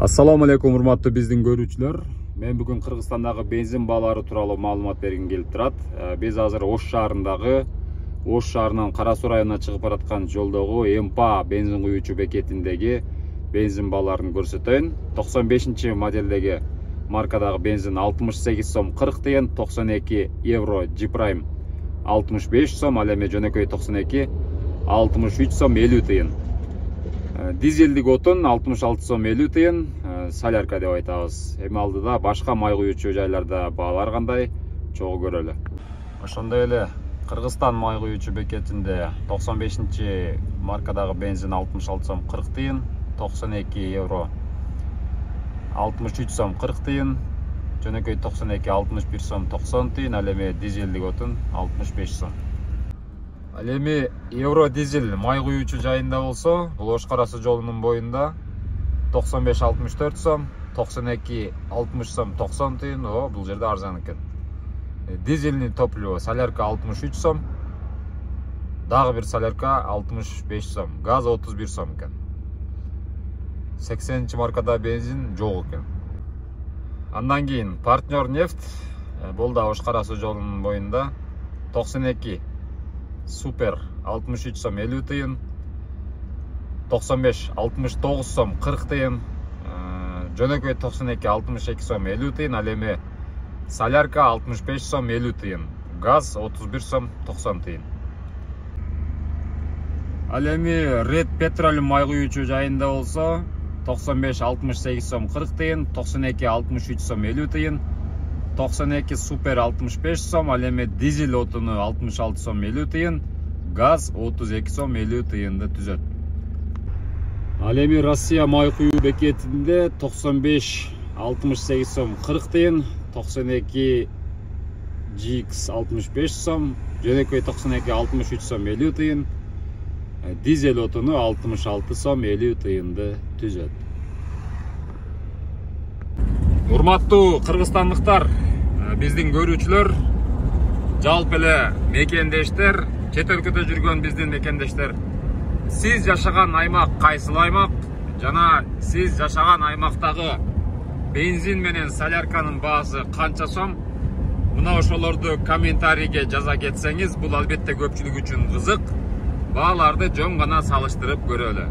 Ассаламу алейкум, урматтуу биздин көрүүчүлөр. Мен бүгүн Кыргызстандагы бензин баалары тууралуу маалымат бергим келип турат. Биз азыр Ош шаарынан Кара Суу районуна чыгып бараткан жолдогу МПА бензин куюучу бекетиндеги бензин бааларын көрсөтөйүн. 95 моделдеги маркадагы бензин 68 сом 40 тыйын, 92 евро G Prime 65 сом, ал эми жөнөкөй 92 63 сом 50 тыйын. Дизелдик отун 66 сом 50 тыйын, солярка деп айтабыз. Эми алдыда башка май куюучу жайларда баалар кандай, чогуу көрөлү. Ошондой эле Кыргызстан май куюучу бекетинде 95 маркадагы бензин 66 сом 40 тыйын, 92 евро 63 сом 40 тыйын, жөнөкөй 92 61 сом 90 тыйын, ал эми дизелдик отун 65 сом. Ал эми евро дизель май куюучу жайында болсо, бул Ош Кара Суу жолунун боюнда 95-64 сом, 92-60 сом 90 тыйын, бул жерде арзан экен. Дизельный топливо солярка 63 сом, дагы бир солярка 65 сом, газ 31 сом экен. 80 маркада бензин жок экен. Андан кийин партнер нефть, бул да Ош Кара Суу жолунун боюнда 92 супер 63 сом 50 тыйын, 95-69 сом 40 тыйын, жөнөкөй 92-62 сом 50 тыйын, ал эми солярка 65 сом 50 тыйын, газ 31 сом 90 тыйын. Ал эми Red Petroleum май куюучу жайында болсо 95-68 сом 40 тыйын, 92-63 сом 50 тыйын, 92 супер 65 сом, ал эми дизель отуну 66 сом 50 тыйын, газ 32 сом 50 тыйынды түзөт. Ал эми Россия май куюу бекетинде 95-68 сом 40 тыйын, 92 GX 65 сом, жөнөкөй 92-63 сом 50 тыйын, дизель отуну 66 сом 50 тыйынды түзөт. Урматтуу кыргызстандыктар, биздин көрүүчүлөр, жалпы эле мекендештер, чет өлкөдө жүргөн биздин мекендештер, сиз жашаган аймак кайсыл аймак жана сиз жашаган аймактагы бензин менен солярканын баасы канча сом? Мына ошолорду комментарийге жаза кетсеңиз, бул албетте көпчүлүк үчүн кызык. Бааларды жөн гана салыштырып көрөлү.